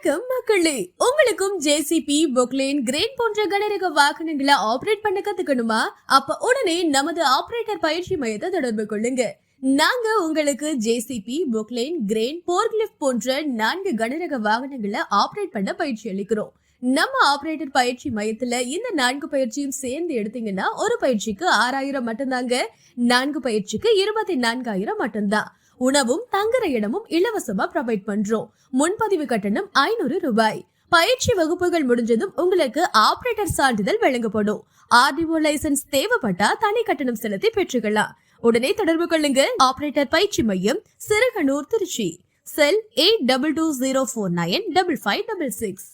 வணக்கம் மக்களே, உங்களுக்கும் ஜேசிபி, பொக்லைன், கிரேன் போன்ற கனரக வாகனங்களை ஆபரேட் பண்ண கத்துக்கணுமா? அப்ப உடனே நமது ஆபரேட்டர் பயிற்சி மையத்தை தொடர்பு கொள்ளுங்க. நாங்க உங்களுக்கு ஜேசிபி, பொக்லைன், கிரேன், போர்க்லிஃப்ட் போன்ற 4 கனரக வாகனங்களை ஆபரேட் பண்ண பயிற்சி அளிக்கிறோம். நம்ம ஆபரேட்டர் பயிற்சி மையத்துல இந்த 4 பயிற்சியும் சேர்ந்து எடுத்தீங்கன்னா ஒரு பயிற்சிக்கு 6000 மட்டும்தாங்க. 4 பயிற்சிக்கு 24000 மட்டும்தான். உணவும் தங்குற இடமும் இலவசமா ப்ரொவைட் பண்றோம். முன்பதிவு கட்டணம் 500 ரூபாய். பயிற்சி வகுப்புகள் முடிஞ்சதும் உங்களுக்கு ஆபரேட்டர் சான்றிதழ் வழங்கப்படும். ஆர்டிஓ லைசன்ஸ் தேவைப்பட்டா தனி கட்டணம் செலுத்தி பெற்றுக்கலாம். உடனே தொடர்பு கொள்ளுங்க. ஆபரேட்டர் பயிற்சி மையம், சிறுகனூர், திருச்சி. செல் 8220495566.